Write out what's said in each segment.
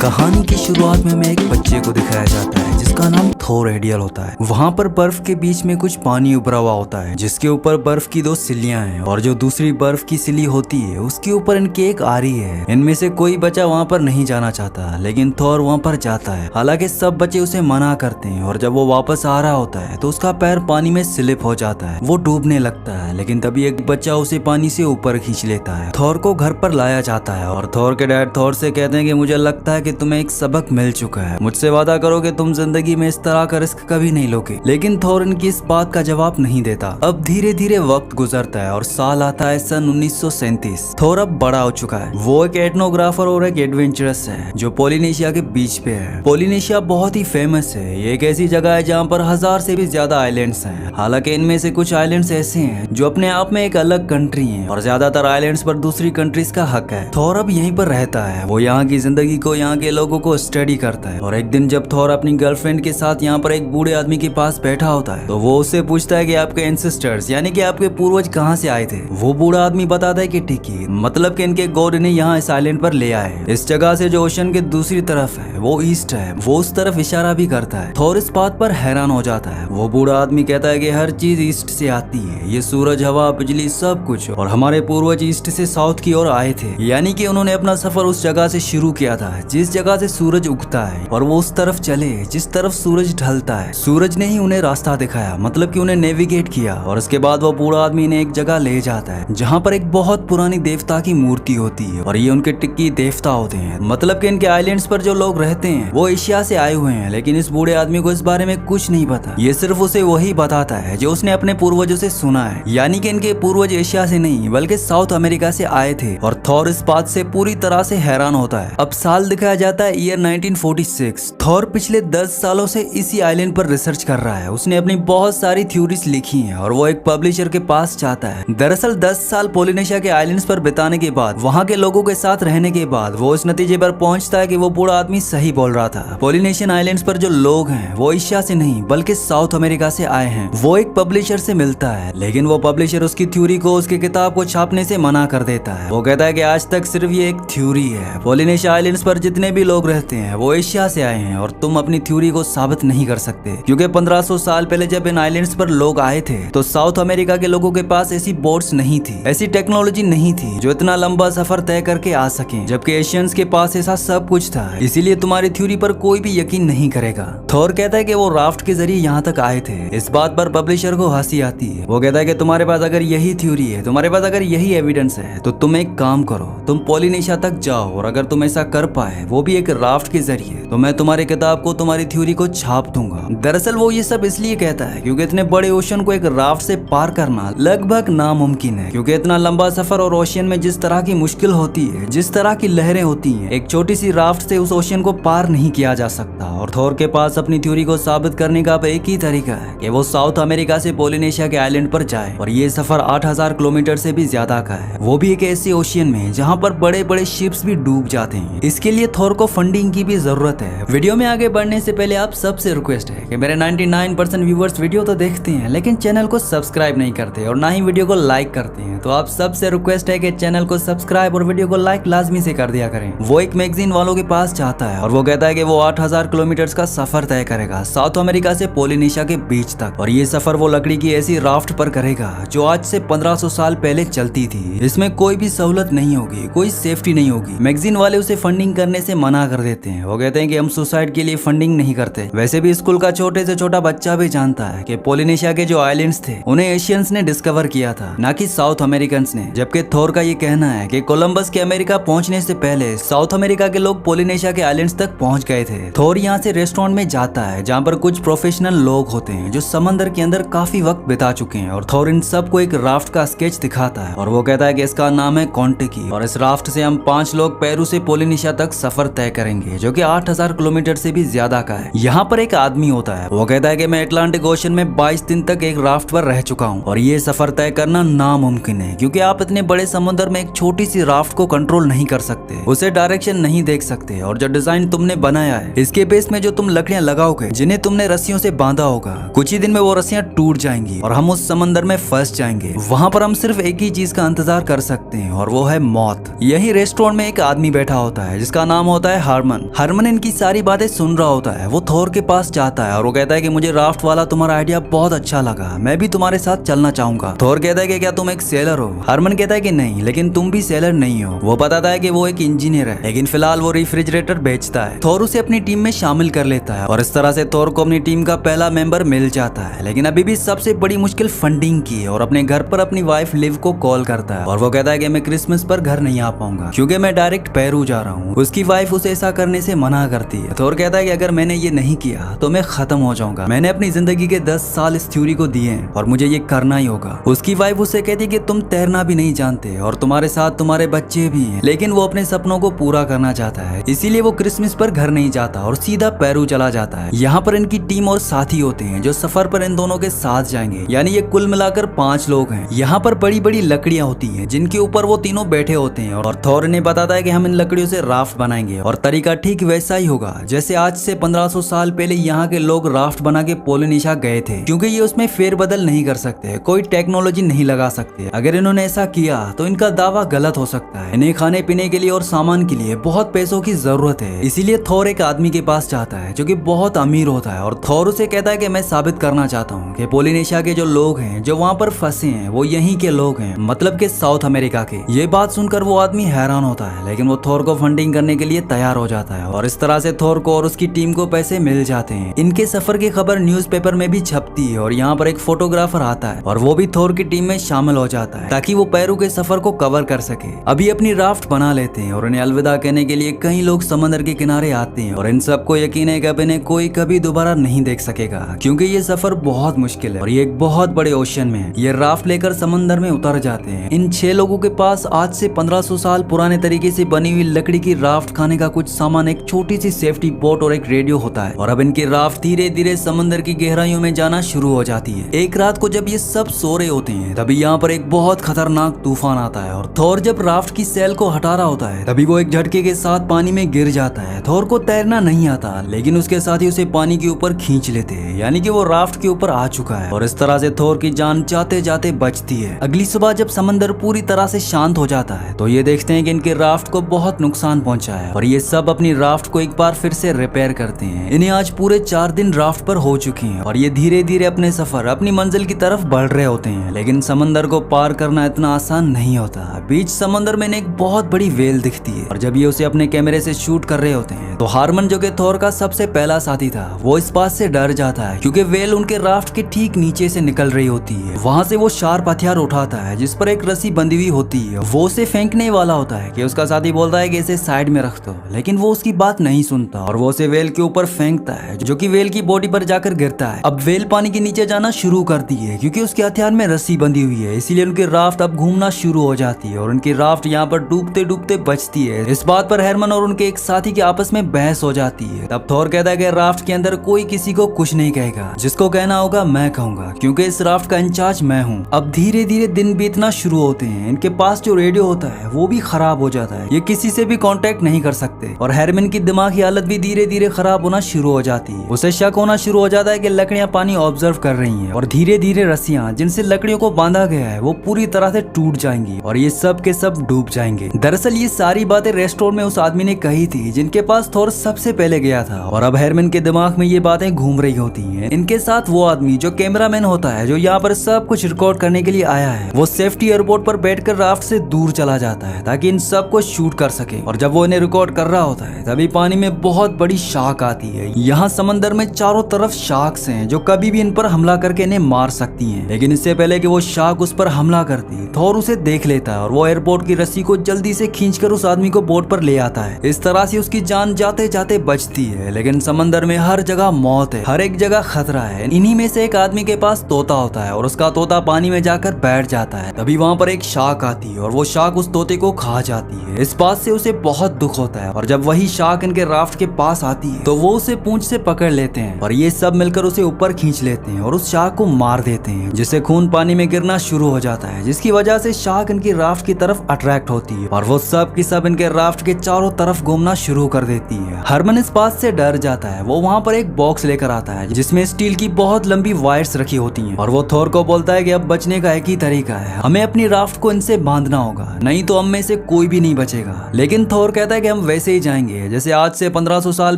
कहानी की शुरुआत में हमें एक बच्चे को दिखाया जाता है जिसका नाम थोर हेडियल होता है। वहाँ पर बर्फ के बीच में कुछ पानी उभरा हुआ होता है जिसके ऊपर बर्फ की दो सिल्लियां हैं और जो दूसरी बर्फ की सिल्ली होती है उसके ऊपर इनकी एक आरी है। इनमें से कोई बच्चा वहाँ पर नहीं जाना चाहता लेकिन थोर वहाँ पर जाता है। हालांकि सब बच्चे उसे मना करते हैं और जब वो वापस आ रहा होता है तो उसका पैर पानी में स्लिप हो जाता है। वो डूबने लगता है लेकिन तभी एक बच्चा उसे पानी से ऊपर खींच लेता है। थोर को घर पर लाया जाता है और थोर के डैड थोर से कहते हैं कि मुझे लगता है कि तुम्हें एक सबक मिल चुका है, मुझसे वादा करो कि तुम जिंदगी में इस तरह का रिस्क कभी नहीं लोगे। लेकिन थोर इनकी इस बात का जवाब नहीं देता। अब धीरे धीरे वक्त गुजरता है और साल आता है सन 1937। थोर अब बड़ा हो चुका है। वो एक एथनोग्राफर और एक एडवेंचरस है जो पोलिनेशिया के बीच पे है। पोलिनेशिया बहुत ही फेमस है। ये एक ऐसी जगह है जहाँ पर 1000 से भी ज्यादा आइलैंड्स हैं। हालांकि इनमें से कुछ आइलैंड्स ऐसे हैं जो अपने आप में एक अलग कंट्री हैं और ज्यादातर आइलैंड्स पर दूसरी कंट्रीज का हक है। थोर अब यहीं पर रहता है। वो यहाँ की जिंदगी को, यहाँ के लोगों को स्टडी करता है। और एक दिन जब थोर अपनी गर्लफ्रेंड के साथ यहाँ पर एक बूढ़े आदमी के पास बैठा होता है तो वो उससे पूछता है कि आपके एंसेस्टर्स यानी कि आपके पूर्वज कहाँ से आए थे। वो बूढ़ा आदमी बताता है कि टिकी, मतलब कि इनके गॉड ने यहाँ इस आइलैंड पर ले आए। इस जगह से जो ओशन के दूसरी तरफ है वो ईस्ट है। वो उस तरफ इशारा भी करता है। थोर इस बात पर हैरान हो जाता है। वो बूढ़ा आदमी कहता है कि हर चीज ईस्ट से आती है, ये सूरज, हवा, बिजली, सब कुछ। और हमारे पूर्वज ईस्ट से साउथ की ओर आए थे, यानी कि उन्होंने अपना सफर उस जगह से शुरू किया था जिस जगह से सूरज उगता है और वो उस तरफ चले जिस तरफ सूरज ढलता है। सूरज ने ही उन्हें रास्ता दिखाया, मतलब कि उन्हें नेविगेट किया। और उसके बाद वो बूढ़ा आदमी ने एक जगह ले जाता है जहाँ पर एक बहुत पुरानी देवता की मूर्ति होती है और ये उनके टिक्की देवता होते हैं। मतलब कि इनके आइलैंड्स पर जो लोग रहते हैं वो एशिया से आए हुए हैं। लेकिन इस बूढ़े आदमी को इस बारे में कुछ नहीं पता। ये सिर्फ उसे वही बताता है जो उसने अपने पूर्वजों से सुना है, यानी कि इनके पूर्वज एशिया से नहीं बल्कि साउथ अमेरिका से आए थे। और थोर इस बात से पूरी तरह से हैरान होता है। अब साल दिखाया जाता है ईयर 1946। थोर पिछले 10 सालों से इसी आइलैंड पर रिसर्च कर रहा है। उसने अपनी बहुत सारी थ्योरीज लिखी हैं और वो एक पब्लिशर के पास जाता है। दरअसल 10 साल पोलिनेशिया के आइलैंड्स पर बिताने के बाद, वहाँ के लोगों के साथ रहने के बाद वो इस नतीजे पर पहुंचता है कि वो बूढ़ा आदमी सही बोल रहा था। पोलिनेशियन आइलैंड्स पर जो लोग हैं वो एशिया से नहीं बल्कि साउथ अमेरिका से आए हैं। वो एक पब्लिशर से मिलता है लेकिन वो पब्लिशर उसकी थ्योरी को, उसकी किताब को छापने से मना कर देता है। वो कहता है कि आज तक सिर्फ ये एक थ्योरी है। पोलिनेशिया आइलैंड्स पर जितने भी लोग रहते हैं वो एशिया से आए हैं और तुम अपनी थ्योरी को साबित नहीं कर सकते, क्योंकि 1500 साल पहले जब इन आइलैंड्स पर लोग आए थे तो साउथ अमेरिका के लोगों के पास ऐसी बोट्स नहीं थी, ऐसी टेक्नोलॉजी नहीं थी जो इतना लंबा सफर तय करके आ सके, जबकि एशियंस के पास ऐसा सब कुछ था। इसीलिए तुम्हारी थ्योरी पर कोई भी यकीन नहीं करेगा। थोर कहता है कि वो राफ्ट के जरिए यहाँ तक आए थे। इस बात पर पब्लिशर को हंसी आती है। वो कहता है कि तुम्हारे पास अगर यही थ्योरी है, तुम्हारे पास अगर यही एविडेंस है तो तुम एक काम करो, तुम पोलिनेशिया तक जाओ और अगर तुम ऐसा कर पाए वो भी एक राफ्ट के जरिए, तो मैं तुम्हारी किताब को, तुम्हारी थ्योरी को छाप दूंगा। दरअसल वो ये सब इसलिए कहता है क्योंकि इतने बड़े ओशन को एक राफ्ट से पार करना लगभग नामुमकिन है, क्योंकि इतना लंबा सफर और ओशन में जिस तरह की मुश्किल होती है, जिस तरह की लहरें होती हैं, एक छोटी सी राफ्ट से उस ओशन को पार नहीं किया जा सकता। और थोर के पास अपनी थ्योरी को साबित करने का अब एक ही तरीका है कि वो साउथ अमेरिका से पोलिनेशिया के आइलैंड पर जाए। और ये सफर 8000 किलोमीटर से भी ज्यादा का है, वो भी एक ऐसे ओशियन में जहाँ पर बड़े बड़े शिप्स भी डूब जाते हैं। इसके लिए थोर को फंडिंग की भी जरूरत है। वीडियो में आगे बढ़ने से पहले आप सबसे रिक्वेस्ट है कि मेरे 99% व्यूवर्स वीडियो तो देखते हैं लेकिन चैनल को सब्सक्राइब नहीं करते और ना ही वीडियो को लाइक करते हैं, तो आप सबसे रिक्वेस्ट है कि चैनल को सब्सक्राइब और वीडियो को लाइक लाजमी से कर दिया करें। वो एक मैगजीन वालों के पास जाता है और वो कहता है कि वो 8000 किलोमीटर का सफर तय करेगा साउथ अमेरिका से पोलिनेशिया के बीच तक। और ये सफर वो लकड़ी की ऐसी राफ्ट पर करेगा जो आज से 1500 साल पहले चलती थी। इसमें कोई भी सहूलत नहीं होगी, कोई सेफ्टी नहीं होगी। मैगजीन वाले उसे फंडिंग करने से मना कर देते हैं। वो कहते हैं कि हम सुसाइड के लिए फंडिंग नहीं करते। वैसे भी स्कूल का छोटे से छोटा बच्चा भी जानता है कि पोलिनेशिया के जो आइलैंड्स थे उन्हें एशियंस ने डिस्कवर किया था, ना कि साउथ अमेरिकन ने। जबकि थोर का ये कहना है कि कोलंबस के अमेरिका पहुंचने से पहले साउथ अमेरिका के लोग पोलिनेशिया के आइलैंड्स तक पहुंच गए थे। थोर यहाँ से रेस्टोरेंट में जाता है जहाँ पर कुछ प्रोफेशनल लोग होते हैं जो समंदर के अंदर काफी वक्त बिता चुके हैं। और थोर इन सबको एक राफ्ट का स्केच दिखाता है और वो कहता है कि इसका नाम है कॉन्टिकी और इस राफ्ट से हम 5 लोग पेरू से पोलिनेशिया तक सफर तय करेंगे, जो कि 8000 किलोमीटर से भी ज्यादा का है। यहाँ पर एक आदमी होता है, वो कहता है कि मैं अटलांटिक ओशन में 22 दिन तक एक राफ्ट पर रह चुका हूँ और ये सफर तय करना नामुमकिन है, क्योंकि आप इतने बड़े समुद्र में एक छोटी सी राफ्ट को कंट्रोल नहीं कर सकते, उसे डायरेक्शन नहीं देख सकते। और जो डिजाइन तुमने बनाया है, इसके बेस में जो तुम लकड़ियां लगाओगे, जिन्हें तुमने रस्सियों से बांधा होगा, कुछ ही दिन में वो रस्सियां टूट जाएंगी और हम उस समंदर में फंस जाएंगे। वहाँ पर हम सिर्फ एक ही चीज का इंतजार कर सकते हैं और वो है मौत। यही रेस्टोरेंट में एक आदमी बैठा होता है जिसका नाम होता है हारमन। हारमन इनकी सारी बातें सुन रहा होता है। वो थोर के पास जाता है और वो कहता है कि मुझे राफ्ट वाला तुम्हारा आइडिया बहुत अच्छा लगा, मैं भी तुम्हारे साथ चलना चाहूंगा। थोर कहता है कि क्या तुम एक सेलर हो? हारमन कहता है कि नहीं, लेकिन तुम भी सेलर नहीं हो। वो बताता है कि वो एक इंजीनियर है, लेकिन फिलहाल वो रेफ्रिजरेटर बेचता है। थोर उसे अपनी टीम में शामिल कर लेता है और इस तरह से थोर को अपनी टीम का पहला मेंबर मिल जाता है। लेकिन अभी भी सबसे बड़ी मुश्किल फंडिंग की है और अपने घर पर अपनी वाइफ लिव को कॉल करता है और वो कहता है कि मैं क्रिसमस पर घर नहीं आ पाऊंगा क्योंकि मैं डायरेक्ट पेरू जा रहा हूँ। उसकी वाइफ उसे ऐसा करने से मना करती है। थोर कहता है कि अगर मैंने ये नहीं किया तो मैं खत्म हो जाऊंगा। मैंने अपनी जिंदगी के 10 साल इस थ्योरी को दिए हैं और मुझे ये करना ही होगा। उसकी वाइफ उसे कहती है कि तुम तैरना भी नहीं जानते और तुम्हारे साथ तुम्हारे बच्चे भी हैं, लेकिन वो अपने सपनों को पूरा करना चाहता है, इसीलिए वो क्रिसमस पर घर नहीं जाता और सीधा पेरू चला जाता है। यहाँ पर इनकी टीम और साथी होते हैं जो सफर पर इन दोनों के साथ जाएंगे, यानी ये कुल मिलाकर 5 लोग हैं। यहाँ पर बड़ी बड़ी लकड़ियां होती हैं जिनके ऊपर वो तीनों बैठे होते हैं और थोर ने बताता है कि हम इन लकड़ियों से राफ्ट बनाएंगे और तरीका ठीक वैसा ही होगा जैसे आज से 1500 साल पहले यहाँ के लोग राफ्ट बना के पोलिनेशिया गए थे, क्योंकि ये उसमें फेरबदल नहीं कर सकते, कोई टेक्नोलॉजी नहीं लगा सकते। अगर इन्होंने ऐसा किया तो इनका दावा गलत हो सकता है। इन्हें खाने पीने के लिए और सामान के लिए बहुत पैसों की जरूरत है, इसीलिए थोर एक आदमी के पास जाता है जो कि बहुत अमीर होता है और थोर उसे कहता है कि मैं साबित करना चाहता हूँ कि पोलिनेशिया के जो लोग हैं जो वहाँ पर फंसे हैं वो यहीं के लोग हैं, मतलब के साउथ अमेरिका के। ये बात सुनकर वो आदमी हैरान होता है, लेकिन वो थोर को फंडिंग करने के लिए तैयार हो जाता है और इस तरह से थोर को और उसकी टीम को पैसे मिल जाते हैं। इनके सफर की खबर न्यूज़पेपर में भी छपती है और यहाँ पर एक फोटोग्राफर आता है और वो भी थोर की टीम में शामिल हो जाता है ताकि वो पेरू के सफर को कवर कर सके। अभी अपनी राफ्ट बना लेते हैं और इन्हें अलविदा कहने के लिए कई लोग समंदर के किनारे आते हैं और इन सबको यकीन है कि अब इन्हें कोई कभी दोबारा नहीं देख सकेगा, क्योंकि ये सफर बहुत मुश्किल है और ये एक बहुत बड़े ओशन में है। ये राफ्ट लेकर समंदर में उतर जाते हैं। इन 6 लोगों के पास आज से 1500 साल पुराने तरीके से बनी हुई लकड़ी की राफ्ट, खाने का कुछ सामान, एक छोटी सी सेफ्टी बोट और एक रेडियो होता है और अब इनकी राफ्ट धीरे धीरे समंदर की गहराइयों में जाना शुरू हो जाती है। एक रात को जब ये सब सो रहे होते हैं तभी यहाँ पर एक बहुत खतरनाक तूफान आता है और थोर जब राफ्ट की सेल को हटा रहा होता है तभी वो एक झटके के साथ पानी में गिर जाता है। थोर को तैरना नहीं आता, लेकिन उसके साथी उसे पानी के ऊपर खींच लेते हैं, यानी कि वो राफ्ट के ऊपर आ चुका है और इस तरह से थोर की जान जाते जाते बचती है। अगली सुबह जब समंदर पूरी तरह से शांत हो जाता है तो ये देखते हैं कि इनके राफ्ट को बहुत नुकसान पहुंचा है और ये सब अपनी राफ्ट को एक बार फिर से रिपेयर करते हैं। इन्हें आज पूरे 4 दिन राफ्ट पर हो चुकी हैं और ये धीरे धीरे अपने सफर, अपनी मंजिल की तरफ बढ़ रहे होते हैं, लेकिन समंदर को पार करना इतना आसान नहीं होता। बीच समंदर में एक बहुत बड़ी वेल दिखती है और जब ये उसे अपने कैमरे से शूट कर रहे होते हैं तो हारमन, जो कि थोर का सबसे पहला साथी था, वो इस बात से डर जाता है क्योंकि वेल उनके राफ्ट के ठीक नीचे से निकल रही होती है। वहाँ से वो शार्प हथियार उठाता है जिस पर एक रस्सी बंधी हुई होती है। वो उसे फेंकने वाला होता है कि उसका साथी बोलता है कि इसे साइड में रख दो, लेकिन वो उसकी बात नहीं सुनता और वो उसे वेल के ऊपर फेंकता है जो कि वेल की बॉडी पर जाकर गिरता है। अब वेल पानी के नीचे जाना शुरू करती है क्योंकि उसके हथियार में रस्सी बंधी हुई है, इसीलिए उनकी राफ्ट अब घूमना शुरू हो जाती है और उनकी राफ्ट यहाँ पर डूबते डूबते बचती है। इस बात पर हेरमन और उनके एक साथी के आपस में बहस हो जाती है। तब थोर कहता है कि राफ्ट के अंदर कोई किसी को कुछ नहीं कहेगा, जिसको कहना होगा मैं कहूंगा, क्योंकि इस राफ्ट का इंचार्ज मैं हूँ। अब धीरे धीरे दिन बीतना शुरू होते हैं। इनके पास जो रेडियो होता है वो भी खराब हो जाता है, ये किसी से भी कांटेक्ट नहीं कर सकते और हेरमन की दिमागी हालत भी धीरे धीरे खराब होना शुरू हो जाती है। उसे शक होना शुरू हो जाता है कि लकड़ियां पानी ऑब्जर्व कर रही हैं और धीरे धीरे रस्सियां जिनसे लकड़ियों को बांधा गया है वो पूरी तरह से टूट जाएंगी और ये सब के सब डूब जाएंगे। दरअसल ये सारी बातें रेस्टोरेंट में उस आदमी ने कही थी जिनके पास थोर सबसे पहले गया था और अब हेरमन के दिमाग में ये बातें घूम रही होती हैं। इनके साथ वो आदमी जो कैमरामैन होता है, जो यहाँ पर सब कुछ रिकॉर्ड करने के लिए आया है, वो सेफ्टी एयरपोर्ट पर बैठकर राफ्ट से दूर चला जाता है ताकि इन सब को शूट कर सके। और जब वो इन्हें रिकॉर्ड कर रहा होता है तभी पानी में बहुत बड़ी शार्क आती है। यहाँ समंदर में चारों तरफ शार्क्स हैं जो कभी भी इन पर हमला करके इन्हें मार सकती हैं, लेकिन इससे पहले कि वो शार्क उस पर हमला करती, थोर उसे देख लेता है और वो एयरपोर्ट की रस्सी को जल्दी से खींचकर उस आदमी को बोट पर ले आता है। इस तरह से उसकी जान जाते जाते बचती है, लेकिन समंदर में हर जगह मौत है, हर एक जगह खतरा है। इन्हीं में से एक आदमी के पास तोता होता है और उसका तोता पानी में जाकर बैठ जाता है। तभी वहाँ पर एक शार्क आती है और वो शार्क उस तोते को खा जाती है। इस बात से उसे बहुत दुख होता है और जब वही शार्क इनके राफ्ट के पास आती है तो वो उसे पूंछ से पकड़ लेते हैं और ये सब मिलकर उसे ऊपर खींच लेते हैं और उस शार्क को मार देते हैं, जिससे खून पानी में गिरना शुरू हो जाता है, जिसकी वजह से शार्क इनकी राफ्ट की तरफ अट्रैक्ट होती है और वो सब की सब इनके राफ्ट के चारों तरफ घूमना शुरू कर देती है। हरमन इस बात से डर जाता है। वो वहाँ पर एक बॉक्स लेकर आता है जिसमें स्टील की बहुत लंबी वायर्स रखी होती हैं और वो थोर को बोलता है कि अब बचने का एक ही तरीका है, हमें अपनी राफ्ट को इनसे बांधना होगा, नहीं तो हम में से कोई भी नहीं बचेगा। लेकिन थोर कहता है कि हम वैसे ही जाएंगे जैसे आज से 1500 साल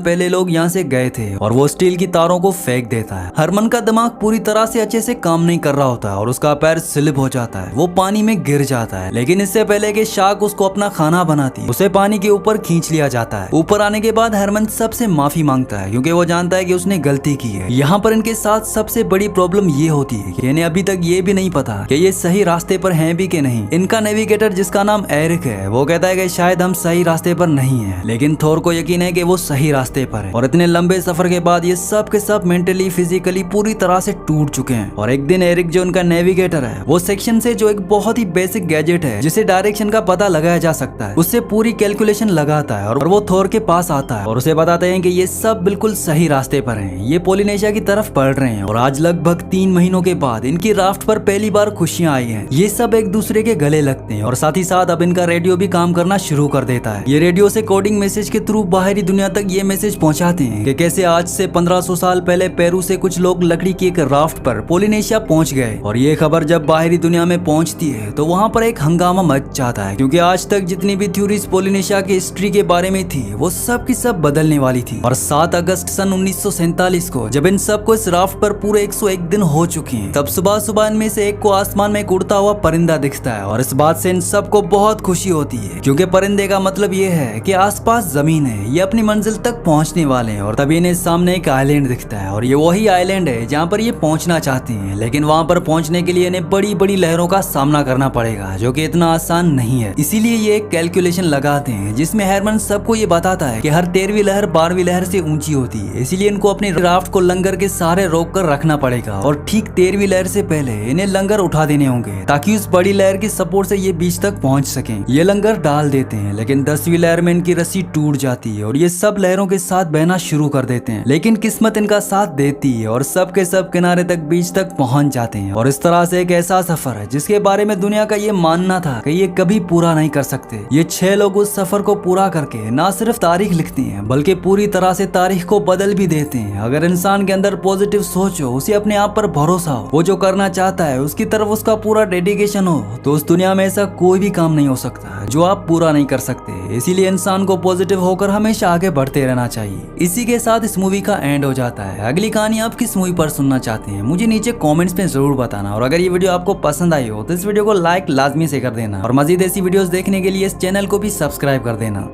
पहले लोग यहाँ से गए थे, और वो स्टील की तारों को फेंक देता है। हरमन का दिमाग पूरी तरह से अच्छे से काम नहीं कर रहा होता है और उसका पैर स्लिप हो जाता है, वो पानी में गिर जाता है। लेकिन इससे पहले कि शार्क उसको अपना खाना बनाती, उसे पानी के ऊपर खींच लिया जाता है। ऊपर आने के बाद हरमन सबसे माफी मांगता है क्योंकि वो जानता है कि उसने गलती की है। यहाँ पर इनके साथ सबसे बड़ी प्रॉब्लम ये होती है कि इन्हें अभी तक ये भी नहीं पता कि ये सही रास्ते पर हैं भी कि नहीं। इनका नेविगेटर जिसका नाम एरिक है वो कहता है कि शायद हम सही रास्ते पर नहीं है, लेकिन थोर को यकीन है कि वो सही रास्ते पर है। और इतने लंबे सफर के बाद ये सब के सब मेंटली फिजिकली पूरी तरह से टूट चुके हैं। और एक दिन एरिक जो उनका नेविगेटर है वो सेक्शन से जो एक बहुत ही बेसिक गैजेट है जिसे डायरेक्शन का पता लगाया जा सकता है उससे पूरी कैलकुलेशन लगाता है और वो थोर के पास आता है और उसे बताते हैं कि ये सब बिल्कुल सही रास्ते पर हैं, ये पोलिनेशिया की तरफ बढ़ रहे हैं। और आज लगभग 3 महीनों के बाद इनकी राफ्ट पर पहली बार खुशियां आई हैं। ये सब एक दूसरे के गले लगते हैं और साथ ही साथ अब इनका रेडियो भी काम करना शुरू कर देता है। ये रेडियो से कोडिंग मैसेज के थ्रू बाहरी दुनिया तक ये मैसेज पहुंचाते हैं कि कैसे आज से 1500 साल पहले पेरू से कुछ लोग लकड़ी की एक राफ्ट पर पोलिनेशिया पहुंच गए। और ये खबर जब बाहरी दुनिया में पहुंचती है तो वहाँ पर एक हंगामा मच जाता है क्योंकि आज तक जितनी भी थ्योरीज पोलिनेशिया की हिस्ट्री के बारे में थी वो सब की सब बदलने वाली थी। और 7 अगस्त सन 1947 को जब इन सबको इस राफ्ट पर पूरे 101 दिन हो चुके हैं तब सुबह सुबह इनमें से एक को आसमान में उड़ता हुआ परिंदा दिखता है। और इस बात से इन सबको बहुत खुशी होती है क्योंकि परिंदे का मतलब ये है कि आसपास जमीन है, ये अपनी मंजिल तक पहुंचने वाले हैं। और तभी इन्हें सामने एक आइलैंड दिखता है और ये वही आइलैंड है जहाँ पर ये पहुंचना चाहते हैं, लेकिन वहाँ पर पहुंचने के लिए इन्हें बड़ी बड़ी लहरों का सामना करना पड़ेगा जो कि इतना आसान नहीं है। इसीलिए ये एक कैलकुलेशन लगाते हैं जिसमें हरमन सबको ये बताता है कि हर 13वीं लहर 12वीं लहर से ऊंची होती है, इसलिए इनको अपनी राफ्ट को लंगर के सहारे रोक कर रखना पड़ेगा। और ठीक 13वीं लहर से पहले इन्हें लंगर उठा देने होंगे ताकि उस बड़ी लहर की सपोर्ट से ये बीच तक पहुंच सकें। ये लंगर डाल देते हैं लेकिन 10वीं लहर में इनकी रस्सी टूट जाती है और ये सब लहरों के साथ बहना शुरू कर देते हैं। लेकिन किस्मत इनका साथ देती है और सब के सब किनारे तक बीच तक पहुंच जाते हैं। और इस तरह से एक ऐसा सफर है जिसके बारे में दुनिया का ये मानना था कि ये कभी पूरा नहीं कर सकते। ये 6 लोग उस सफर को पूरा करके ना सिर्फ तारीख लिखते हैं बल्कि पूरी तरह से तारीख को बदल भी देते हैं। अगर इंसान के अंदर पॉजिटिव सोच हो, उसे अपने आप पर भरोसा हो, वो जो करना चाहता है उसकी तरफ उसका पूरा डेडिकेशन हो, तो उस दुनिया में ऐसा कोई भी काम नहीं हो सकता जो आप पूरा नहीं कर सकते। इसीलिए इंसान को पॉजिटिव होकर हमेशा आगे बढ़ते रहना चाहिए। इसी के साथ इस मूवी का एंड हो जाता है। अगली कहानी आप किस मूवी पर सुनना चाहते हैं मुझे नीचे कमेंट्स में जरूर बताना। और अगर ये वीडियो आपको पसंद आई हो तो इस वीडियो को लाइक लाजमी से कर देना और मजीद ऐसी वीडियोस देखने के लिए इस चैनल को भी सब्सक्राइब कर देना।